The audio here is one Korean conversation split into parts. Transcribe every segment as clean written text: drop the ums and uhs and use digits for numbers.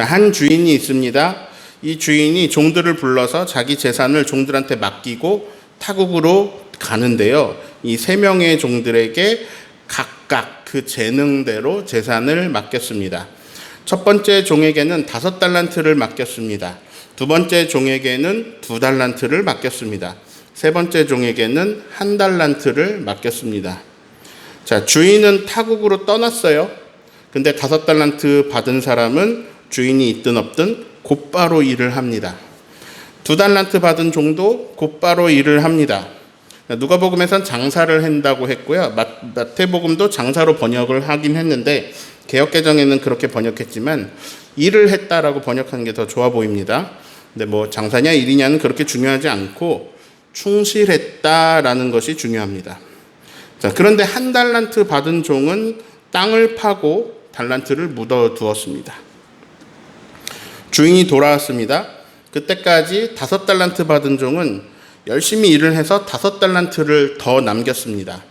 한 주인이 있습니다. 이 주인이 종들을 불러서 자기 재산을 종들한테 맡기고 타국으로 가는데요. 이 3명의 종들에게 각각 그 재능대로 재산을 맡겼습니다. 첫 번째 종에게는 5달란트를 맡겼습니다. 두 번째 종에게는 2달란트를 맡겼습니다. 세 번째 종에게는 1달란트를 맡겼습니다. 자, 주인은 타국으로 떠났어요. 근데 5달란트 받은 사람은 주인이 있든 없든 곧바로 일을 합니다. 2달란트 받은 종도 곧바로 일을 합니다. 누가복음에선 장사를 한다고 했고요. 마태복음도 장사로 번역을 하긴 했는데 개역개정에는 그렇게 번역했지만 일을 했다라고 번역하는 게 더 좋아 보입니다. 근데 뭐 장사냐 일이냐는 그렇게 중요하지 않고 충실했다라는 것이 중요합니다. 자, 그런데 1달란트 받은 종은 땅을 파고 달란트를 묻어두었습니다. 주인이 돌아왔습니다. 그때까지 5달란트 받은 종은 열심히 일을 해서 5달란트를 더 남겼습니다.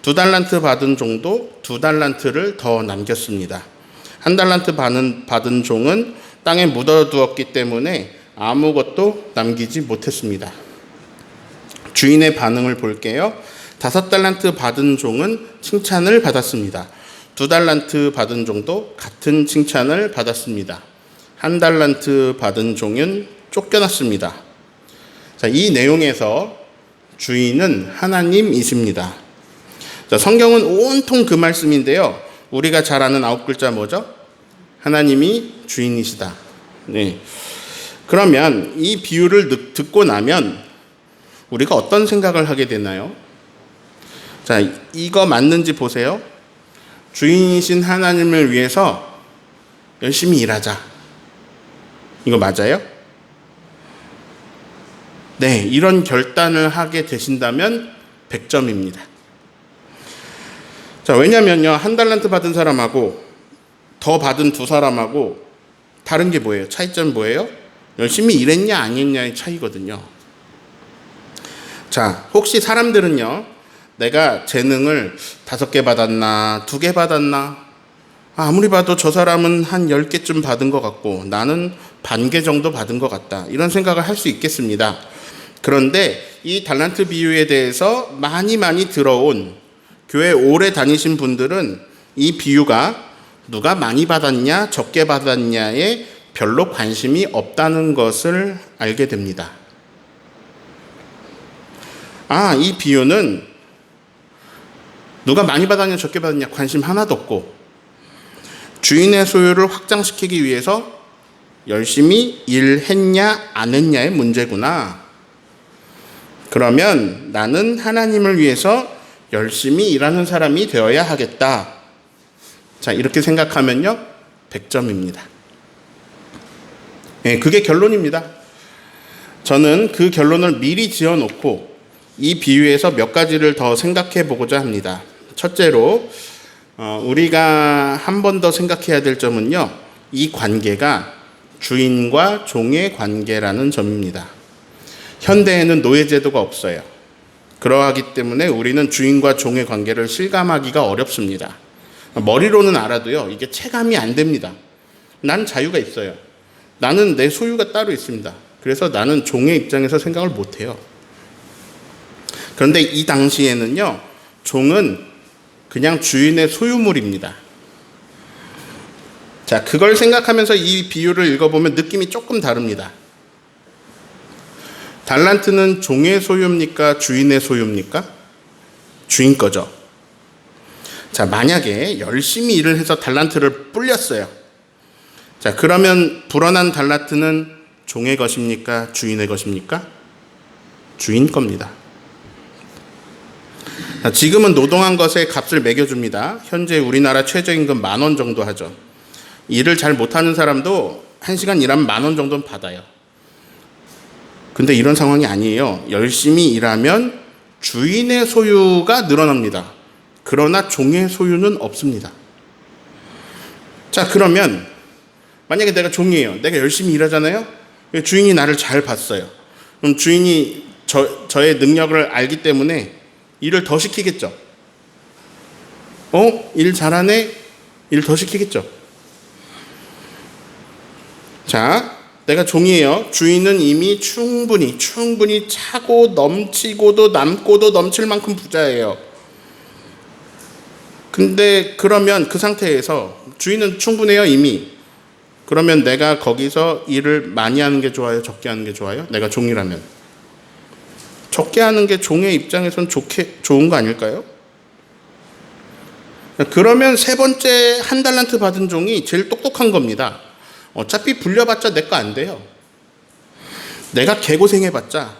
2달란트 받은 종도 2달란트를 더 남겼습니다. 1달란트 받은 종은 땅에 묻어두었기 때문에 아무것도 남기지 못했습니다. 주인의 반응을 볼게요. 5달란트 받은 종은 칭찬을 받았습니다. 2달란트 받은 종도 같은 칭찬을 받았습니다. 1달란트 받은 종은 쫓겨났습니다. 자, 이 내용에서 주인은 하나님이십니다. 자, 성경은 온통 그 말씀인데요. 우리가 잘 아는 9글자 뭐죠? 하나님이 주인이시다. 네. 그러면 이 비유를 듣고 나면 우리가 어떤 생각을 하게 되나요? 자, 이거 맞는지 보세요. 주인이신 하나님을 위해서 열심히 일하자. 이거 맞아요? 네, 이런 결단을 하게 되신다면 100점입니다. 자, 왜냐면요, 1달란트 받은 사람하고 더 받은 2사람하고 다른 게 뭐예요? 차이점이 뭐예요? 열심히 일했냐 안 했냐의 차이거든요. 자, 혹시 사람들은요, 내가 재능을 5개 받았나 2개 받았나, 아무리 봐도 저 사람은 한 10개쯤 받은 것 같고 나는 반 개 정도 받은 것 같다, 이런 생각을 할 수 있겠습니다. 그런데 이 달란트 비유에 대해서 많이 들어온, 교회 오래 다니신 분들은 이 비유가 누가 많이 받았냐 적게 받았냐에 별로 관심이 없다는 것을 알게 됩니다. 이 비유는 누가 많이 받았냐 적게 받았냐 관심 하나도 없고 주인의 소유를 확장시키기 위해서 열심히 일했냐 안 했냐의 문제구나. 그러면 나는 하나님을 위해서 열심히 일하는 사람이 되어야 하겠다. 자, 이렇게 생각하면요, 100점입니다. 네, 그게 결론입니다. 저는 그 결론을 미리 지어놓고 이 비유에서 몇 가지를 더 생각해 보고자 합니다. 첫째로 우리가 한 번 더 생각해야 될 점은요, 이 관계가 주인과 종의 관계라는 점입니다. 현대에는 노예제도가 없어요. 그러하기 때문에 우리는 주인과 종의 관계를 실감하기가 어렵습니다. 머리로는 알아도요, 이게 체감이 안 됩니다. 난 자유가 있어요. 나는 내 소유가 따로 있습니다. 그래서 나는 종의 입장에서 생각을 못해요. 그런데 이 당시에는요, 종은 그냥 주인의 소유물입니다. 자, 그걸 생각하면서 이 비유를 읽어보면 느낌이 조금 다릅니다. 달란트는 종의 소유입니까? 주인의 소유입니까? 주인 거죠. 자, 만약에 열심히 일을 해서 달란트를 불렸어요. 자, 그러면 불어난 달란트는 종의 것입니까? 주인의 것입니까? 주인 겁니다. 자, 지금은 노동한 것에 값을 매겨줍니다. 현재 우리나라 최저임금 10,000원 정도 하죠. 일을 잘 못하는 사람도 1시간 일하면 10,000원 정도는 받아요. 근데 이런 상황이 아니에요. 열심히 일하면 주인의 소유가 늘어납니다. 그러나 종의 소유는 없습니다. 자, 그러면 만약에 내가 종이에요. 내가 열심히 일하잖아요. 주인이 나를 잘 봤어요. 그럼 주인이 저의 능력을 알기 때문에 일을 더 시키겠죠. 일 잘하네? 일 더 시키겠죠. 자, 내가 종이에요. 주인은 이미 충분히 차고 넘치고도 남고도 넘칠 만큼 부자예요. 근데 그러면 그 상태에서 주인은 충분해요, 이미. 그러면 내가 거기서 일을 많이 하는 게 좋아요, 적게 하는 게 좋아요? 내가 종이라면. 적게 하는 게 종의 입장에선 좋은 거 아닐까요? 그러면 세 번째 한 달란트 받은 종이 제일 똑똑한 겁니다. 어차피 불려봤자 내 거 안 돼요. 내가 개고생해봤자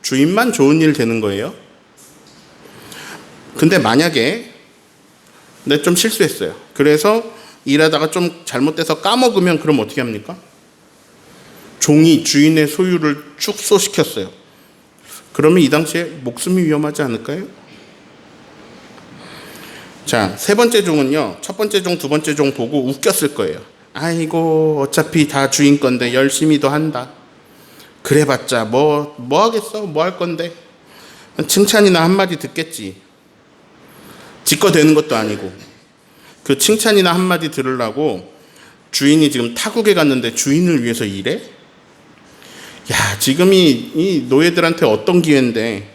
주인만 좋은 일 되는 거예요. 근데 만약에 내가 좀 실수했어요. 그래서 일하다가 좀 잘못돼서 까먹으면 그럼 어떻게 합니까? 종이 주인의 소유를 축소시켰어요. 그러면 이 당시에 목숨이 위험하지 않을까요? 자, 세 번째 종은요, 첫 번째 종, 두 번째 종 보고 웃겼을 거예요. 아이고, 어차피 다 주인 건데 열심히 더 한다. 그래봤자 뭐 하겠어? 뭐 할 건데? 칭찬이나 한마디 듣겠지. 지꺼 되는 것도 아니고. 그 칭찬이나 한마디 들으려고 주인이 지금 타국에 갔는데 주인을 위해서 일해? 야, 지금이 이 노예들한테 어떤 기회인데,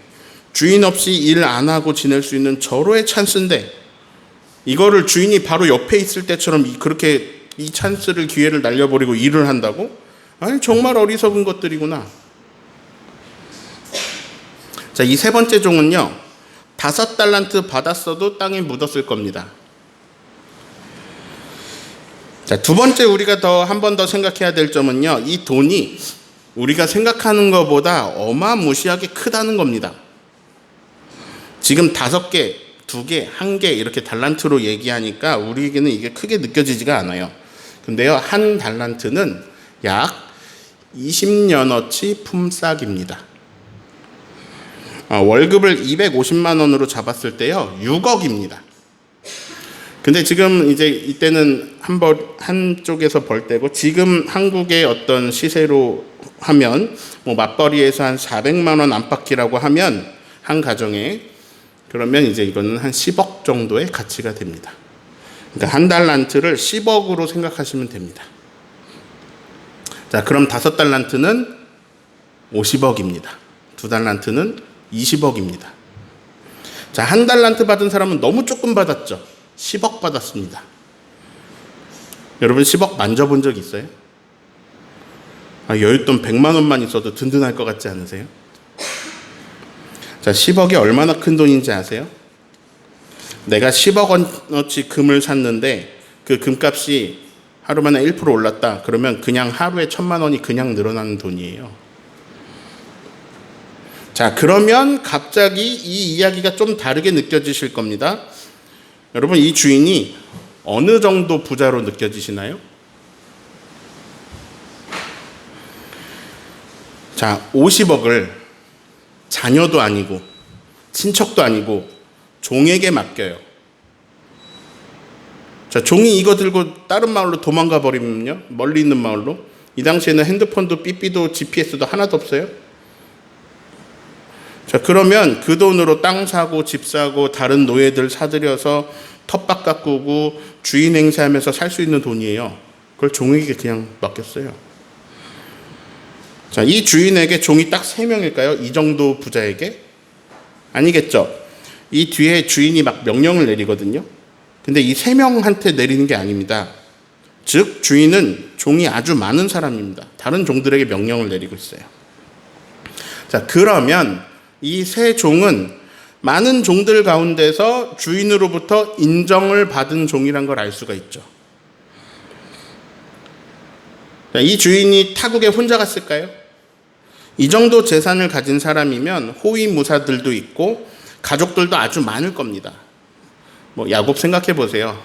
주인 없이 일 안 하고 지낼 수 있는 절호의 찬스인데, 이거를 주인이 바로 옆에 있을 때처럼 그렇게 이 찬스를, 기회를 날려버리고 일을 한다고? 아니, 정말 어리석은 것들이구나. 자, 이 세 번째 종은요, 5달란트 받았어도 땅에 묻었을 겁니다. 자, 두 번째 우리가 한 번 더 생각해야 될 점은요, 이 돈이 우리가 생각하는 것보다 어마무시하게 크다는 겁니다. 지금 5개, 2개, 1개 이렇게 달란트로 얘기하니까 우리에게는 이게 크게 느껴지지가 않아요. 근데요, 한 달란트는 약 20년어치 품삯입니다. 월급을 250만 원으로 잡았을 때요, 6억입니다. 근데 지금 이제 이때는 한쪽에서 벌 때고, 지금 한국의 어떤 시세로 하면 뭐 맞벌이에서 한 400만 원 안팎이라고 하면 한 가정에, 그러면 이제 이거는 한 10억 정도의 가치가 됩니다. 그러니까 한 달란트를 10억으로 생각하시면 됩니다. 자, 그럼 5달란트는 50억입니다. 2달란트는 20억입니다. 자, 한 달란트 받은 사람은 너무 조금 받았죠. 10억 받았습니다. 여러분 10억 만져본 적 있어요? 여윳돈 100만 원만 있어도 든든할 것 같지 않으세요? 자, 10억이 얼마나 큰 돈인지 아세요? 내가 10억 원어치 금을 샀는데 그 금값이 하루 만에 1% 올랐다. 그러면 그냥 하루에 1,000만 원이 그냥 늘어나는 돈이에요. 자, 그러면 갑자기 이 이야기가 좀 다르게 느껴지실 겁니다. 여러분, 이 주인이 어느 정도 부자로 느껴지시나요? 자, 50억을 자녀도 아니고 친척도 아니고 종에게 맡겨요. 자, 종이 이거 들고 다른 마을로 도망가 버리면요, 멀리 있는 마을로. 이 당시에는 핸드폰도 삐삐도 GPS도 하나도 없어요. 자, 그러면 그 돈으로 땅 사고 집 사고 다른 노예들 사들여서 텃밭 가꾸고 주인 행세하면서 살 수 있는 돈이에요. 그걸 종에게 그냥 맡겼어요. 자, 이 주인에게 종이 딱 3명일까요? 이 정도 부자에게? 아니겠죠. 이 뒤에 주인이 막 명령을 내리거든요. 근데 이 3명한테 내리는 게 아닙니다. 즉, 주인은 종이 아주 많은 사람입니다. 다른 종들에게 명령을 내리고 있어요. 자, 그러면 이 세 종은 많은 종들 가운데서 주인으로부터 인정을 받은 종이란 걸 알 수가 있죠. 자, 이 주인이 타국에 혼자 갔을까요? 이 정도 재산을 가진 사람이면 호위무사들도 있고 가족들도 아주 많을 겁니다. 뭐 야곱 생각해 보세요.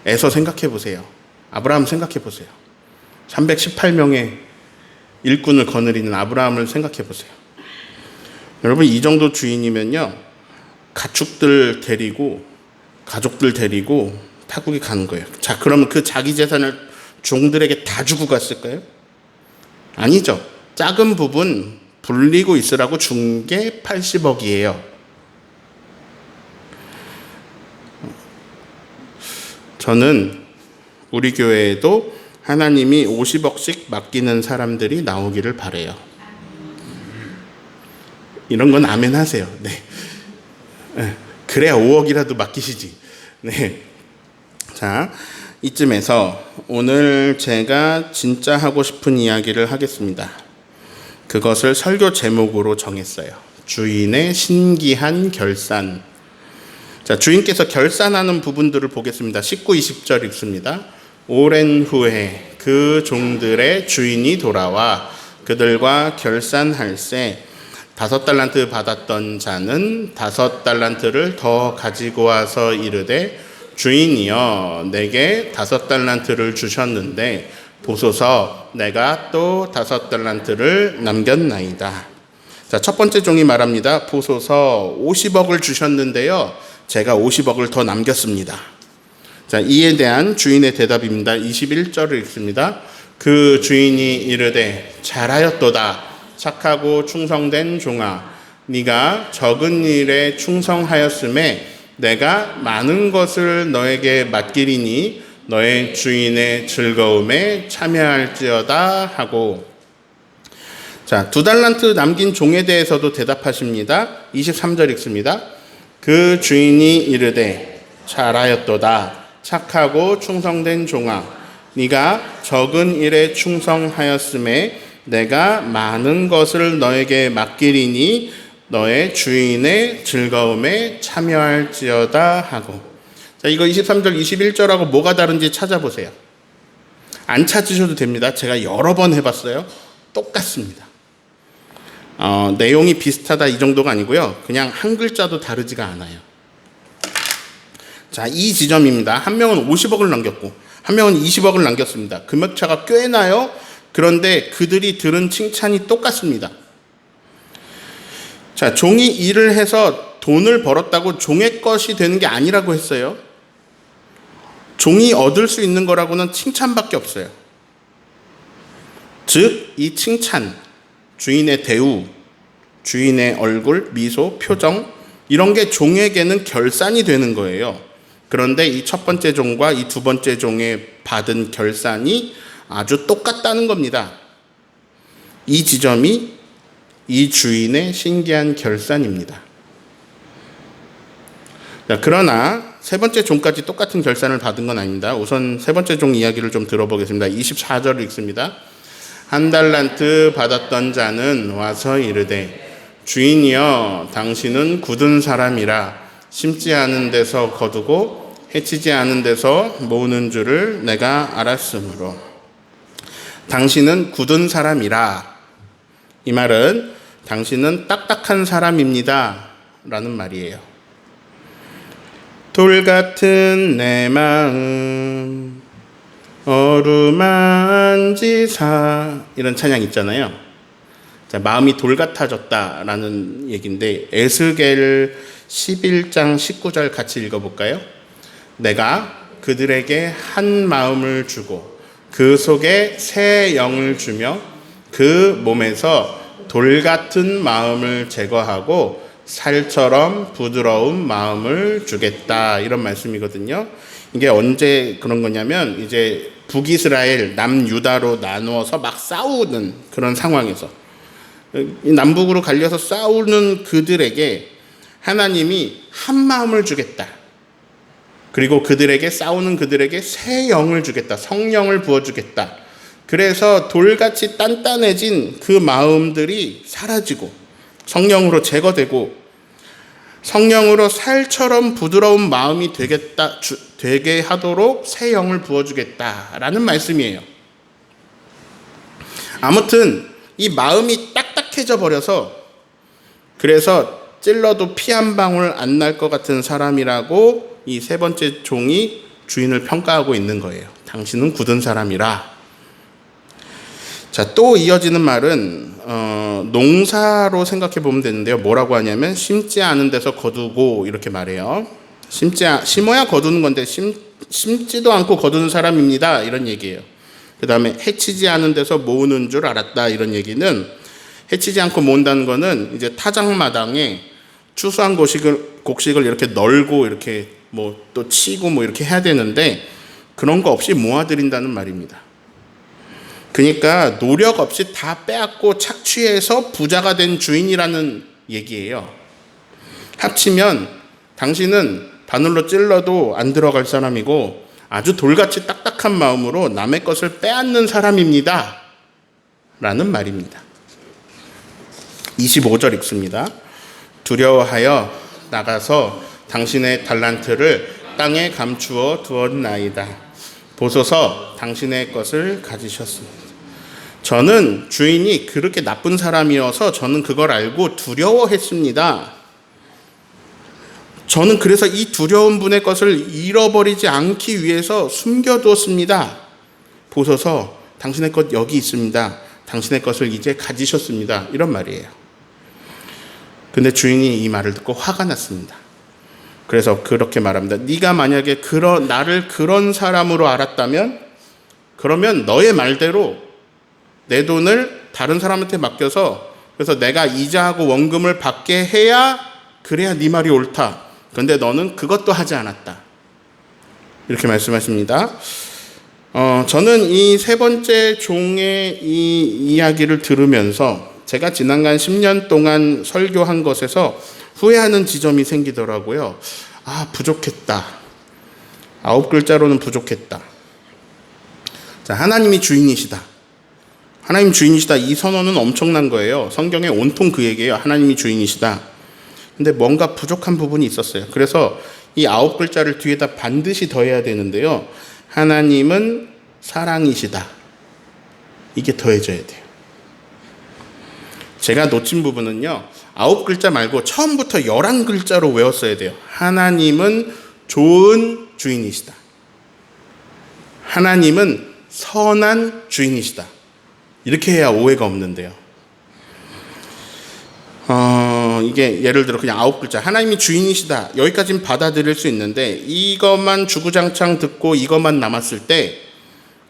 에서 생각해 보세요. 아브라함 생각해 보세요. 318명의 일꾼을 거느리는 아브라함을 생각해 보세요. 여러분, 이 정도 주인이면요, 가축들 데리고 가족들 데리고 타국에 가는 거예요. 자, 그러면 그 자기 재산을 종들에게 다 주고 갔을까요? 아니죠. 작은 부분 불리고 있으라고 준 게 80억이에요. 저는 우리 교회에도 하나님이 50억씩 맡기는 사람들이 나오기를 바래요. 이런 건 아멘 하세요. 네. 그래야 5억이라도 맡기시지. 네. 자, 이쯤에서 오늘 제가 진짜 하고 싶은 이야기를 하겠습니다. 그것을 설교 제목으로 정했어요. 주인의 신기한 결산. 자, 주인께서 결산하는 부분들을 보겠습니다. 19, 20절 읽습니다. 오랜 후에 그 종들의 주인이 돌아와 그들과 결산할세 5달란트 받았던 자는 5달란트를 더 가지고 와서 이르되 주인이여 내게 5달란트를 주셨는데 보소서 내가 또 5달란트를 남겼나이다. 자, 첫 번째 종이 말합니다. 보소서 50억을 주셨는데요. 제가 50억을 더 남겼습니다. 자, 이에 대한 주인의 대답입니다. 21절을 읽습니다. 그 주인이 이르되 잘하였도다. 착하고 충성된 종아, 네가 적은 일에 충성하였음에 내가 많은 것을 너에게 맡기리니 너의 주인의 즐거움에 참여할지어다 하고. 자, 2달란트 남긴 종에 대해서도 대답하십니다. 23절 읽습니다. 그 주인이 이르되 잘하였도다. 착하고 충성된 종아, 네가 적은 일에 충성하였음에 내가 많은 것을 너에게 맡기리니 너의 주인의 즐거움에 참여할지어다 하고. 자, 이거 23절, 21절하고 뭐가 다른지 찾아보세요. 안 찾으셔도 됩니다. 제가 여러 번 해봤어요. 똑같습니다. 내용이 비슷하다 이 정도가 아니고요. 그냥 한 글자도 다르지가 않아요. 자, 이 지점입니다. 한 명은 50억을 남겼고 한 명은 20억을 남겼습니다. 금액차가 꽤 나요. 그런데 그들이 들은 칭찬이 똑같습니다. 자, 종이 일을 해서 돈을 벌었다고 종의 것이 되는 게 아니라고 했어요. 종이 얻을 수 있는 거라고는 칭찬밖에 없어요. 즉, 이 칭찬, 주인의 대우, 주인의 얼굴, 미소, 표정, 이런 게 종에게는 결산이 되는 거예요. 그런데 이 첫 번째 종과 이 두 번째 종에 받은 결산이 아주 똑같다는 겁니다. 이 지점이 이 주인의 신기한 결산입니다. 자, 그러나 세 번째 종까지 똑같은 결산을 받은 건 아닙니다. 우선 세 번째 종 이야기를 좀 들어보겠습니다. 24절을 읽습니다. 1달란트 받았던 자는 와서 이르되 주인이여 당신은 굳은 사람이라 심지 않은 데서 거두고 해치지 않은 데서 모으는 줄을 내가 알았으므로. 당신은 굳은 사람이라, 이 말은 당신은 딱딱한 사람입니다 라는 말이에요. 돌 같은 내 마음 어루만지사, 이런 찬양 있잖아요. 자, 마음이 돌 같아졌다라는 얘기인데 에스겔 11장 19절 같이 읽어볼까요? 내가 그들에게 한 마음을 주고 그 속에 새 영을 주며 그 몸에서 돌 같은 마음을 제거하고 살처럼 부드러운 마음을 주겠다, 이런 말씀이거든요. 이게 언제 그런 거냐면 이제 북이스라엘, 남유다로 나누어서 막 싸우는 그런 상황에서 남북으로 갈려서 싸우는 그들에게 하나님이 한 마음을 주겠다. 그리고 그들에게, 싸우는 그들에게 새 영을 주겠다. 성령을 부어주겠다. 그래서 돌같이 단단해진 그 마음들이 사라지고 성령으로 제거되고 성령으로 살처럼 부드러운 마음이 되게 하도록 새 영을 부어주겠다라는 말씀이에요. 아무튼 이 마음이 딱딱해져 버려서, 그래서 찔러도 피 한 방울 안 날 것 같은 사람이라고 이 세 번째 종이 주인을 평가하고 있는 거예요. 당신은 굳은 사람이라. 자, 또 이어지는 말은 농사로 생각해 보면 되는데요. 뭐라고 하냐면 심지 않은 데서 거두고, 이렇게 말해요. 심어야 거두는 건데 심지도 않고 거두는 사람입니다, 이런 얘기예요. 그 다음에 해치지 않은 데서 모으는 줄 알았다, 이런 얘기는, 해치지 않고 모은다는 거는 이제 타작마당에 추수한 곡식을 이렇게 널고 이렇게 뭐 또 치고 뭐 이렇게 해야 되는데 그런 거 없이 모아드린다는 말입니다. 그러니까 노력 없이 다 빼앗고 착취해서 부자가 된 주인이라는 얘기예요. 합치면 당신은 바늘로 찔러도 안 들어갈 사람이고 아주 돌같이 딱딱한 마음으로 남의 것을 빼앗는 사람입니다. 라는 말입니다. 25절 읽습니다. 두려워하여 나가서 당신의 달란트를 땅에 감추어 두었나이다. 보소서 당신의 것을 가지셨습니다. 저는 주인이 그렇게 나쁜 사람이어서 저는 그걸 알고 두려워했습니다. 저는 그래서 이 두려운 분의 것을 잃어버리지 않기 위해서 숨겨두었습니다. 보소서 당신의 것 여기 있습니다. 당신의 것을 이제 가지셨습니다. 이런 말이에요. 근데 주인이 이 말을 듣고 화가 났습니다. 그래서 그렇게 말합니다. 네가 만약에 나를 그런 사람으로 알았다면 그러면 너의 말대로 내 돈을 다른 사람한테 맡겨서 그래서 내가 이자하고 원금을 받게 해야 그래야 네 말이 옳다. 그런데 너는 그것도 하지 않았다. 이렇게 말씀하십니다. 저는 이 세 번째 종의 이 이야기를 들으면서 제가 지난간 10년 동안 설교한 것에서 후회하는 지점이 생기더라고요. 부족했다. 9글자로는 부족했다. 자, 하나님이 주인이시다. 하나님 주인이시다. 이 선언은 엄청난 거예요. 성경에 온통 그 얘기예요. 하나님이 주인이시다. 근데 뭔가 부족한 부분이 있었어요. 그래서 이 9글자를 뒤에다 반드시 더해야 되는데요. 하나님은 사랑이시다. 이게 더해져야 돼요. 제가 놓친 부분은요. 9글자 말고 처음부터 11글자로 외웠어야 돼요. 하나님은 좋은 주인이시다. 하나님은 선한 주인이시다. 이렇게 해야 오해가 없는데요. 이게 예를 들어 그냥 9글자 하나님이 주인이시다. 여기까지는 받아들일 수 있는데 이것만 주구장창 듣고 이것만 남았을 때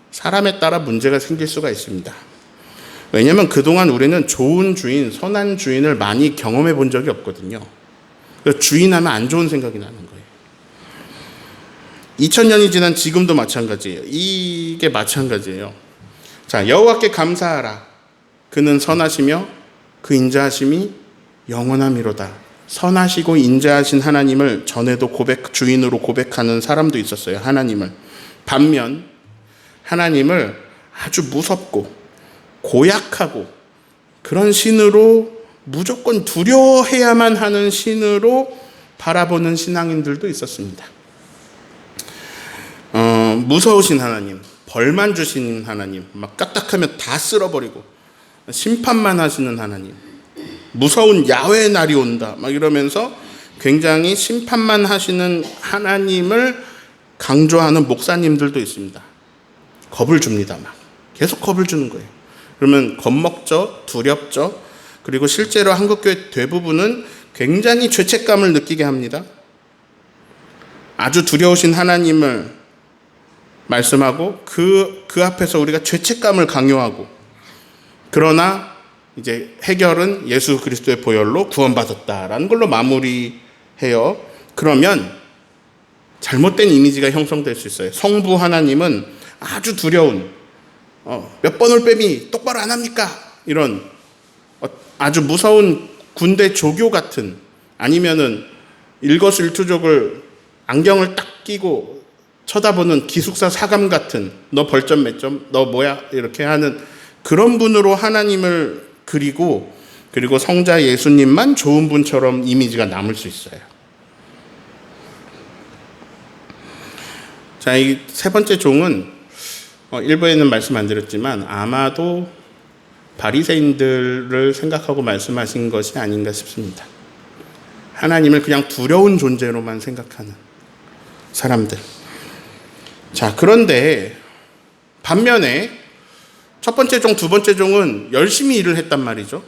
사람에 따라 문제가 생길 수가 있습니다. 왜냐하면 그동안 우리는 좋은 주인, 선한 주인을 많이 경험해 본 적이 없거든요. 그래서 주인하면 안 좋은 생각이 나는 거예요. 2000년이 지난 지금도 마찬가지예요. 이게 마찬가지예요. 자, 여호와께 감사하라. 그는 선하시며 그 인자하심이 영원함이로다. 선하시고 인자하신 하나님을 전에도 주인으로 고백하는 사람도 있었어요. 하나님을. 반면 하나님을 아주 무섭고 고약하고 그런 신으로 무조건 두려워해야만 하는 신으로 바라보는 신앙인들도 있었습니다. 무서우신 하나님, 벌만 주시는 하나님, 막 까딱하면 다 쓸어버리고 심판만 하시는 하나님, 무서운 야훼의 날이 온다 막 이러면서 굉장히 심판만 하시는 하나님을 강조하는 목사님들도 있습니다. 겁을 줍니다. 막 계속 겁을 주는 거예요. 그러면 겁먹죠, 두렵죠. 그리고 실제로 한국교회 대부분은 굉장히 죄책감을 느끼게 합니다. 아주 두려우신 하나님을 말씀하고 그 앞에서 우리가 죄책감을 강요하고, 그러나 이제 해결은 예수 그리스도의 보혈로 구원받았다라는 걸로 마무리해요. 그러면 잘못된 이미지가 형성될 수 있어요. 성부 하나님은 아주 두려운 몇 번 올빼미 똑바로 안 합니까? 이런 아주 무서운 군대 조교 같은, 아니면은 일거수일투족을 안경을 딱 끼고 쳐다보는 기숙사 사감 같은, 너 벌점 몇 점? 너 뭐야? 이렇게 하는 그런 분으로 하나님을 그리고 성자 예수님만 좋은 분처럼 이미지가 남을 수 있어요. 자, 이 세 번째 종은 일부에는 말씀 안 드렸지만 아마도 바리새인들을 생각하고 말씀하신 것이 아닌가 싶습니다. 하나님을 그냥 두려운 존재로만 생각하는 사람들. 자, 그런데 반면에 첫 번째 종, 두 번째 종은 열심히 일을 했단 말이죠.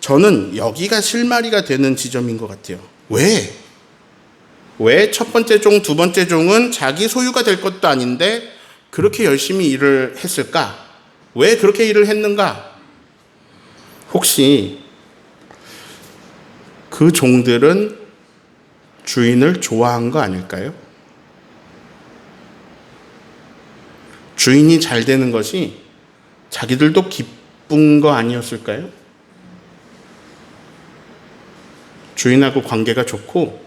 저는 여기가 실마리가 되는 지점인 것 같아요. 왜 첫 번째 종, 두 번째 종은 자기 소유가 될 것도 아닌데 그렇게 열심히 일을 했을까? 왜 그렇게 일을 했는가? 혹시 그 종들은 주인을 좋아한 거 아닐까요? 주인이 잘 되는 것이 자기들도 기쁜 거 아니었을까요? 주인하고 관계가 좋고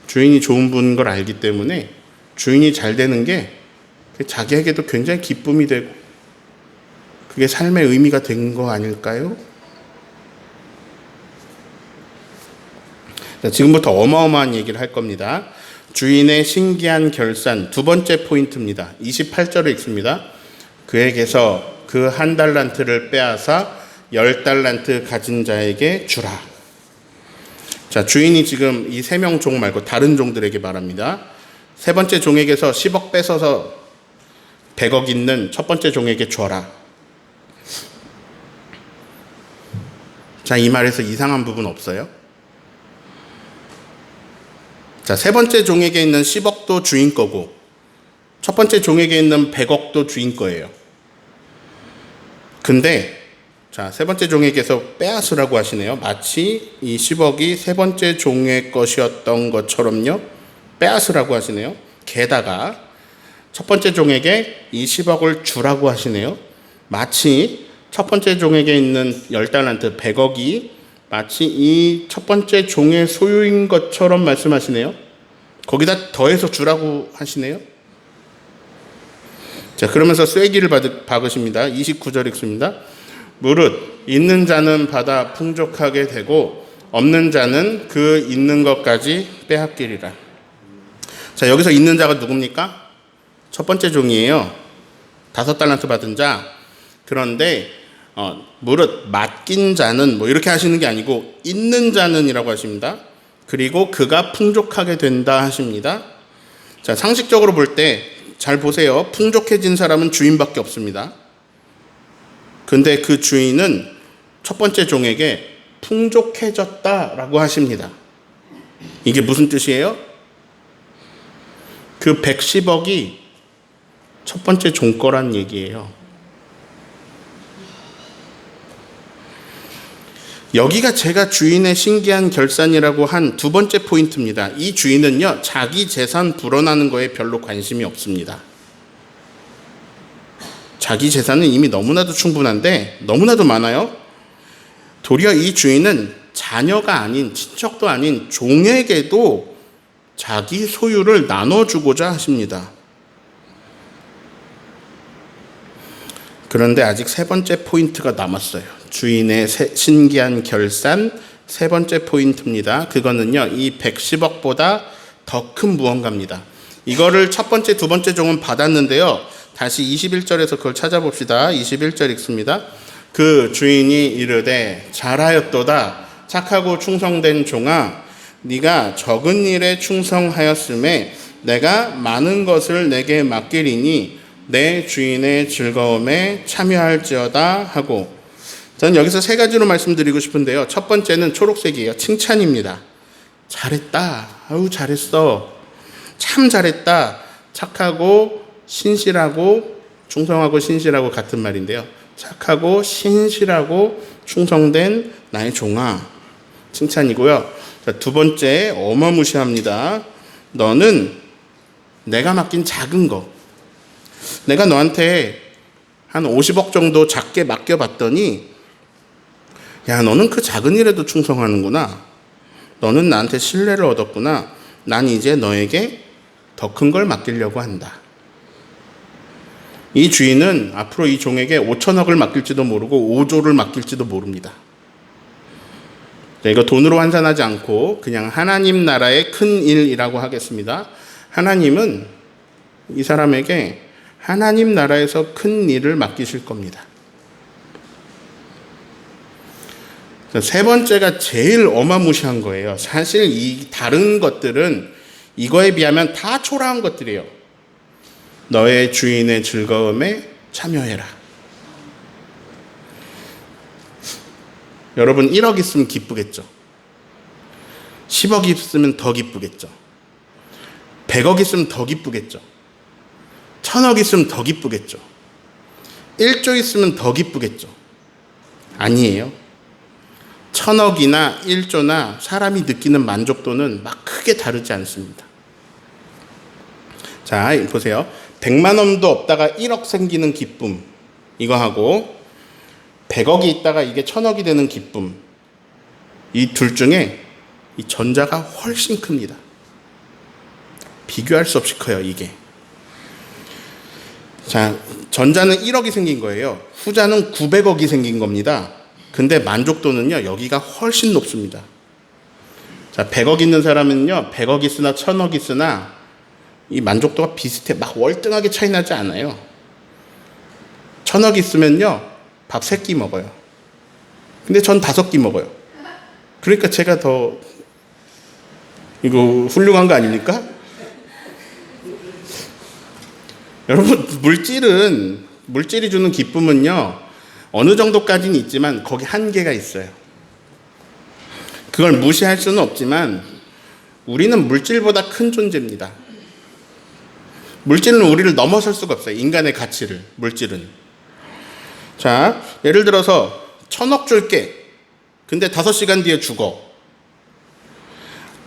주인이 좋은 분인 걸 알기 때문에 주인이 잘 되는 게 자기에게도 굉장히 기쁨이 되고 그게 삶의 의미가 된 거 아닐까요? 자, 지금부터 어마어마한 얘기를 할 겁니다. 주인의 신기한 결산 두 번째 포인트입니다. 28절을 읽습니다. 그에게서 그 1달란트를 빼앗아 10달란트 가진 자에게 주라. 자, 주인이 지금 이 3명 종 말고 다른 종들에게 말합니다. 세 번째 종에게서 10억 뺏어서 100억 있는 첫 번째 종에게 줘라. 자, 이 말에서 이상한 부분 없어요? 자, 세 번째 종에게 있는 10억도 주인 거고 첫 번째 종에게 있는 100억도 주인 거예요. 근데 자, 세 번째 종에게서 빼앗으라고 하시네요. 마치 이 10억이 세 번째 종의 것이었던 것처럼요. 빼앗으라고 하시네요. 게다가 첫 번째 종에게 이 10억을 주라고 하시네요. 마치 첫 번째 종에게 있는 10달란트 100억이 마치 이 첫 번째 종의 소유인 것처럼 말씀하시네요. 거기다 더해서 주라고 하시네요. 자, 그러면서 쐐기를 박으십니다. 29절 읽습니다. 무릇 있는 자는 받아 풍족하게 되고 없는 자는 그 있는 것까지 빼앗기리라. 자, 여기서 있는 자가 누굽니까? 첫 번째 종이에요. 5달란트 받은 자. 그런데 무릇 맡긴 자는 뭐 이렇게 하시는 게 아니고 있는 자는이라고 하십니다. 그리고 그가 풍족하게 된다 하십니다. 자, 상식적으로 볼 때 잘 보세요. 풍족해진 사람은 주인밖에 없습니다. 근데 그 주인은 첫 번째 종에게 풍족해졌다라고 하십니다. 이게 무슨 뜻이에요? 그 110억이 첫 번째 종 거란 얘기예요. 여기가 제가 주인의 신기한 결산이라고 한 두 번째 포인트입니다. 이 주인은요, 자기 재산 불어나는 거에 별로 관심이 없습니다. 자기 재산은 이미 너무나도 충분한데 너무나도 많아요. 도리어 이 주인은 자녀가 아닌 친척도 아닌 종에게도 자기 소유를 나눠주고자 하십니다. 그런데 아직 세 번째 포인트가 남았어요. 주인의 신기한 결산 세 번째 포인트입니다. 그거는요, 이 110억보다 더 큰 무언가입니다. 이거를 첫 번째, 두 번째 종은 받았는데요. 다시 21절에서 그걸 찾아봅시다. 21절 읽습니다. 그 주인이 이르되 잘하였도다. 착하고 충성된 종아, 네가 적은 일에 충성하였음에 내가 많은 것을 내게 맡기리니 내 주인의 즐거움에 참여할지어다 하고. 저는 여기서 세 가지로 말씀드리고 싶은데요. 첫 번째는 초록색이에요. 칭찬입니다. 잘했다. 아유, 잘했어. 참 잘했다. 착하고 신실하고 충성하고 신실하고 같은 말인데요. 착하고 신실하고 충성된 나의 종아. 칭찬이고요. 자, 두 번째, 어마무시합니다. 너는 내가 맡긴 작은 거, 내가 너한테 한 50억 정도 작게 맡겨봤더니 야, 너는 그 작은 일에도 충성하는구나. 너는 나한테 신뢰를 얻었구나. 난 이제 너에게 더 큰 걸 맡기려고 한다. 이 주인은 앞으로 이 종에게 5천억을 맡길지도 모르고 5조를 맡길지도 모릅니다. 이거 돈으로 환산하지 않고 그냥 하나님 나라의 큰 일이라고 하겠습니다. 하나님은 이 사람에게 하나님 나라에서 큰 일을 맡기실 겁니다. 세 번째가 제일 어마무시한 거예요. 사실 이 다른 것들은 이거에 비하면 다 초라한 것들이에요. 너의 주인의 즐거움에 참여해라. 여러분 1억 있으면 기쁘겠죠. 10억 있으면 더 기쁘겠죠. 100억 있으면 더 기쁘겠죠. 1000억 있으면 더 기쁘겠죠. 1조 있으면 더 기쁘겠죠. 아니에요. 1000억이나 1조나 사람이 느끼는 만족도는 막 크게 다르지 않습니다. 자, 보세요. 100만 원도 없다가 1억 생기는 기쁨, 이거 하고 100억이 있다가 이게 1000억이 되는 기쁨, 이 둘 중에 이 전자가 훨씬 큽니다. 비교할 수 없이 커요, 이게. 자, 전자는 1억이 생긴 거예요. 후자는 900억이 생긴 겁니다. 근데 만족도는요, 여기가 훨씬 높습니다. 자, 100억 있는 사람은요, 100억 있으나 1000억 있으나 이 만족도가 비슷해. 막 월등하게 차이 나지 않아요. 1000억 있으면요, 밥 3끼 먹어요. 근데 전 5끼 먹어요. 그러니까 제가 더 이거 훌륭한 거 아닙니까? 여러분, 물질이 주는 기쁨은요, 어느 정도까지는 있지만 거기 한계가 있어요. 그걸 무시할 수는 없지만 우리는 물질보다 큰 존재입니다. 물질은 우리를 넘어설 수가 없어요. 인간의 가치를, 물질은. 자, 예를 들어서 1000억 줄게. 근데 5시간 뒤에 죽어.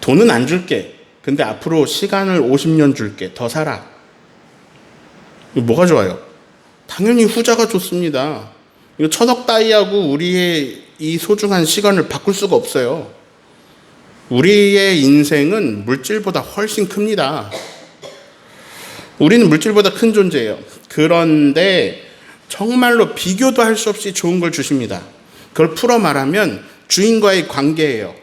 돈은 안 줄게. 근데 앞으로 시간을 50년 줄게. 더 살아. 뭐가 좋아요? 당연히 후자가 좋습니다. 이거 1000억 따위하고 우리의 이 소중한 시간을 바꿀 수가 없어요. 우리의 인생은 물질보다 훨씬 큽니다. 우리는 물질보다 큰 존재예요. 그런데 정말로 비교도 할 수 없이 좋은 걸 주십니다. 그걸 풀어 말하면 주인과의 관계예요.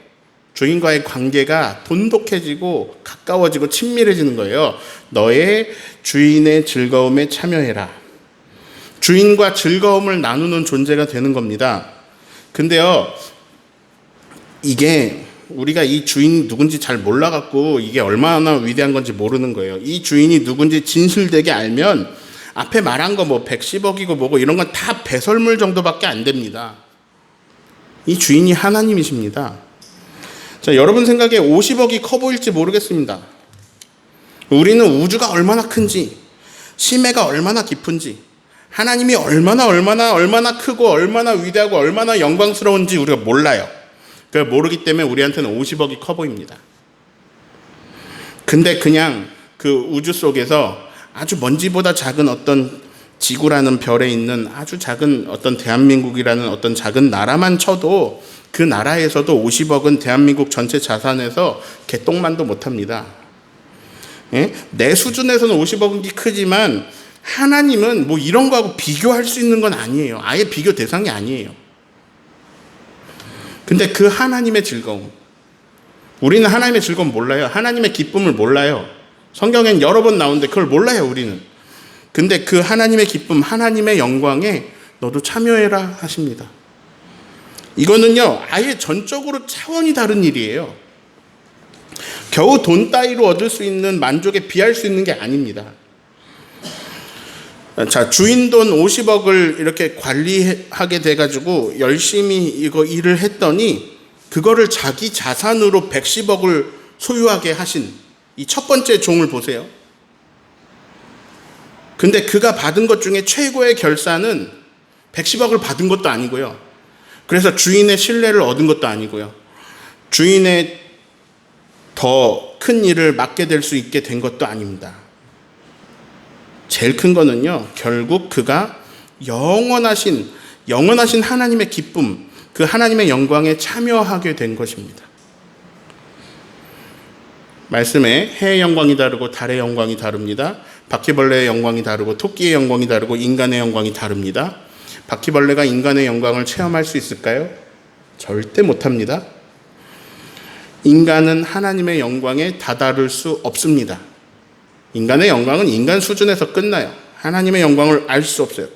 주인과의 관계가 돈독해지고 가까워지고 친밀해지는 거예요. 너의 주인의 즐거움에 참여해라. 주인과 즐거움을 나누는 존재가 되는 겁니다. 근데요, 이게 우리가 이 주인이 누군지 잘 몰라갖고 이게 얼마나 위대한 건지 모르는 거예요. 이 주인이 누군지 진실되게 알면 앞에 말한 거 뭐 110억이고 뭐고 이런 건 다 배설물 정도밖에 안 됩니다. 이 주인이 하나님이십니다. 자, 여러분 생각에 50억이 커 보일지 모르겠습니다. 우리는 우주가 얼마나 큰지, 심해가 얼마나 깊은지, 하나님이 얼마나 크고 얼마나 위대하고 얼마나 영광스러운지 우리가 몰라요. 그걸 모르기 때문에 우리한테는 50억이 커 보입니다. 근데 그냥 그 우주 속에서 아주 먼지보다 작은 어떤 지구라는 별에 있는 아주 작은 어떤 대한민국이라는 어떤 작은 나라만 쳐도 그 나라에서도 50억은 대한민국 전체 자산에서 개똥만도 못합니다. 예? 내 수준에서는 50억이 크지만 하나님은 뭐 이런 거하고 비교할 수 있는 건 아니에요. 아예 비교 대상이 아니에요. 근데 그 하나님의 즐거움, 우리는 하나님의 즐거움 몰라요. 하나님의 기쁨을 몰라요. 성경엔 여러 번 나오는데 그걸 몰라요, 우리는. 근데 그 하나님의 기쁨, 하나님의 영광에 너도 참여해라 하십니다. 이거는요, 아예 전적으로 차원이 다른 일이에요. 겨우 돈 따위로 얻을 수 있는 만족에 비할 수 있는 게 아닙니다. 자, 주인 돈 50억을 이렇게 관리하게 돼가지고 열심히 이거 일을 했더니 그거를 자기 자산으로 110억을 소유하게 하신 이 첫 번째 종을 보세요. 근데 그가 받은 것 중에 최고의 결사는 110억을 받은 것도 아니고요. 그래서 주인의 신뢰를 얻은 것도 아니고요. 주인의 더 큰 일을 맡게 될 수 있게 된 것도 아닙니다. 제일 큰 거는요, 결국 그가 영원하신 하나님의 기쁨, 그 하나님의 영광에 참여하게 된 것입니다. 말씀에 해의 영광이 다르고 달의 영광이 다릅니다. 바퀴벌레의 영광이 다르고 토끼의 영광이 다르고 인간의 영광이 다릅니다. 바퀴벌레가 인간의 영광을 체험할 수 있을까요? 절대 못합니다. 인간은 하나님의 영광에 다다를 수 없습니다. 인간의 영광은 인간 수준에서 끝나요. 하나님의 영광을 알 수 없어요.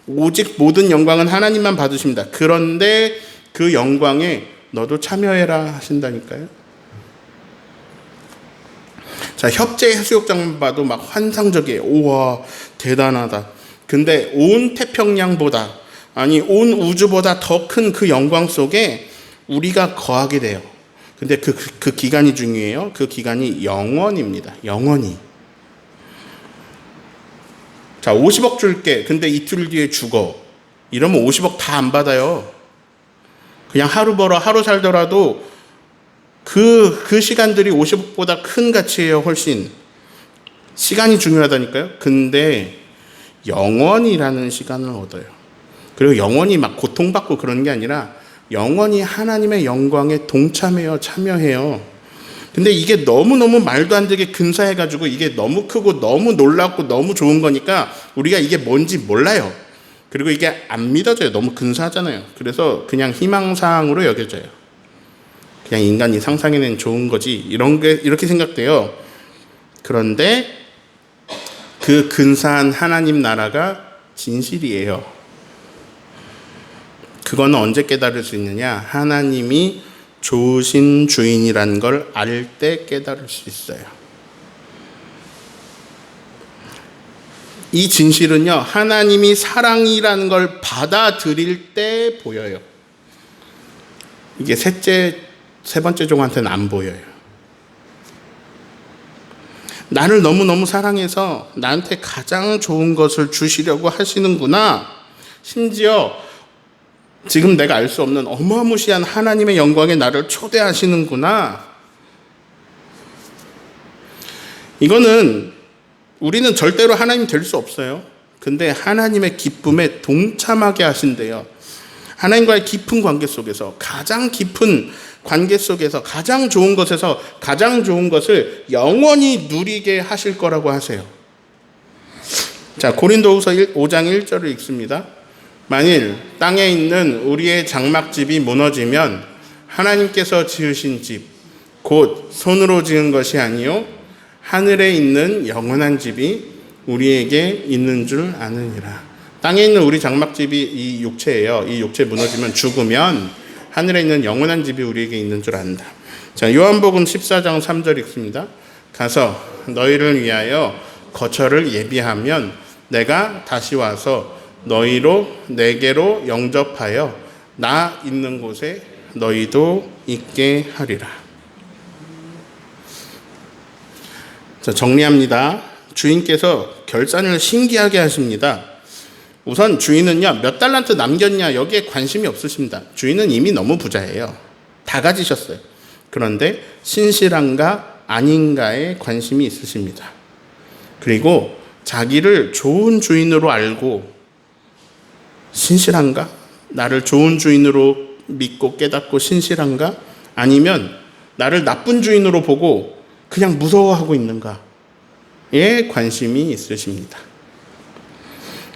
오직 모든 영광은 하나님만 받으십니다. 그런데 그 영광에 너도 참여해라 하신다니까요. 자, 협재 해수욕장만 봐도 막 환상적이에요. 우와, 대단하다. 근데 온 태평양보다, 아니 온 우주보다 더 큰 그 영광 속에 우리가 거하게 돼요. 근데 그 기간이 중요해요. 그 기간이 영원입니다. 영원히. 자, 50억 줄게. 근데 이틀 뒤에 죽어. 이러면 50억 다 안 받아요. 그냥 하루 벌어 하루 살더라도 그 시간들이 50억보다 큰 가치예요. 훨씬. 시간이 중요하다니까요. 근데 영원이라는 시간을 얻어요. 그리고 영원히 막 고통받고 그러는 게 아니라 영원히 하나님의 영광에 동참해요, 참여해요. 근데 이게 너무너무 말도 안 되게 근사해가지고 이게 너무 크고 너무 놀랍고 너무 좋은 거니까 우리가 이게 뭔지 몰라요. 그리고 이게 안 믿어져요. 너무 근사하잖아요. 그래서 그냥 희망사항으로 여겨져요. 그냥 인간이 상상해낸 좋은 거지. 이런 게 이렇게 생각돼요. 그런데 그 근사한 하나님 나라가 진실이에요. 그거는 언제 깨달을 수 있느냐? 하나님이 좋으신 주인이라는 걸 알 때 깨달을 수 있어요. 이 진실은요, 하나님이 사랑이라는 걸 받아들일 때 보여요. 이게 세 번째 종한테는 안 보여요. 나를 너무너무 사랑해서 나한테 가장 좋은 것을 주시려고 하시는구나. 심지어 지금 내가 알 수 없는 어마무시한 하나님의 영광에 나를 초대하시는구나. 이거는 우리는 절대로 하나님 될 수 없어요. 근데 하나님의 기쁨에 동참하게 하신대요. 하나님과의 깊은 관계 속에서, 가장 깊은 관계 속에서 가장 좋은 것에서 가장 좋은 것을 영원히 누리게 하실 거라고 하세요. 자, 고린도후서 5장 1절을 읽습니다. 만일 땅에 있는 우리의 장막집이 무너지면 하나님께서 지으신 집, 곧 손으로 지은 것이 아니요 하늘에 있는 영원한 집이 우리에게 있는 줄 아느니라. 땅에 있는 우리 장막집이 이 육체예요. 이 육체 무너지면 죽으면 하늘에 있는 영원한 집이 우리에게 있는 줄 안다. 자, 요한복음 14장 3절 읽습니다. 가서 너희를 위하여 거처를 예비하면 내가 다시 와서 내게로 영접하여 나 있는 곳에 너희도 있게 하리라. 자, 정리합니다. 주인께서 결산을 신기하게 하십니다. 우선 주인은요, 몇 달란트 남겼냐 여기에 관심이 없으십니다. 주인은 이미 너무 부자예요. 다 가지셨어요. 그런데 신실한가 아닌가에 관심이 있으십니다. 그리고 자기를 좋은 주인으로 알고 신실한가? 나를 좋은 주인으로 믿고 깨닫고 신실한가? 아니면 나를 나쁜 주인으로 보고 그냥 무서워하고 있는가에 관심이 있으십니다.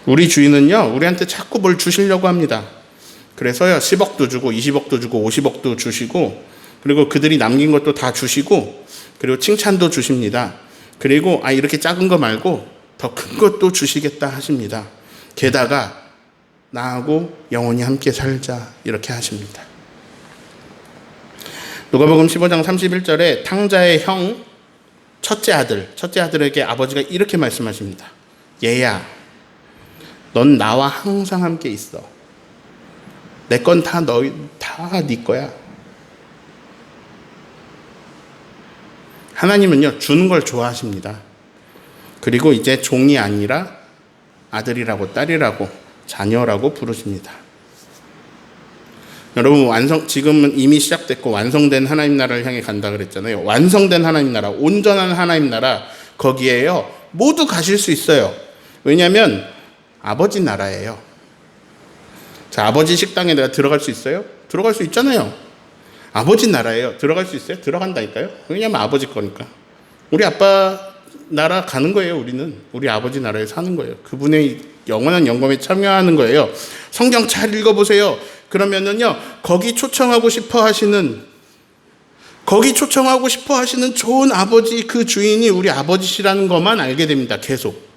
우리 주인은요, 우리한테 자꾸 뭘 주시려고 합니다. 그래서요, 10억도 주고 20억도 주고 50억도 주시고, 그리고 그들이 남긴 것도 다 주시고, 그리고 칭찬도 주십니다. 그리고 이렇게 작은 거 말고 더 큰 것도 주시겠다 하십니다. 게다가 나하고 영원히 함께 살자 이렇게 하십니다. 누가복음 15장 31절에 탕자의 형 첫째 아들에게 아버지가 이렇게 말씀하십니다. 얘야, 넌 나와 항상 함께 있어. 내 건 다 네 거야. 하나님은요, 주는 걸 좋아하십니다. 그리고 이제 종이 아니라 아들이라고 딸이라고 자녀라고 부르십니다. 여러분, 지금은 이미 시작됐고 완성된 하나님 나라를 향해 간다 그랬잖아요. 완성된 하나님 나라, 온전한 하나님 나라, 거기에요 모두 가실 수 있어요. 왜냐하면 아버지 나라예요. 자, 아버지 식당에 내가 들어갈 수 있어요? 들어갈 수 있잖아요. 아버지 나라예요. 들어갈 수 있어요? 들어간다니까요. 왜냐하면 아버지 거니까. 우리 아빠 나라 가는 거예요. 우리는 우리 아버지 나라에 사는 거예요. 그분의 영원한 영광에 참여하는 거예요. 성경 잘 읽어보세요. 그러면은요, 거기 초청하고 싶어 하시는 좋은 아버지, 그 주인이 우리 아버지시라는 것만 알게 됩니다. 계속.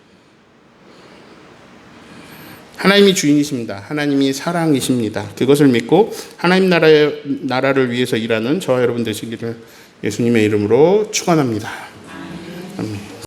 하나님이 주인이십니다. 하나님이 사랑이십니다. 그것을 믿고 하나님 나라를 위해서 일하는 저와 여러분 되시기를 예수님의 이름으로 축원합니다.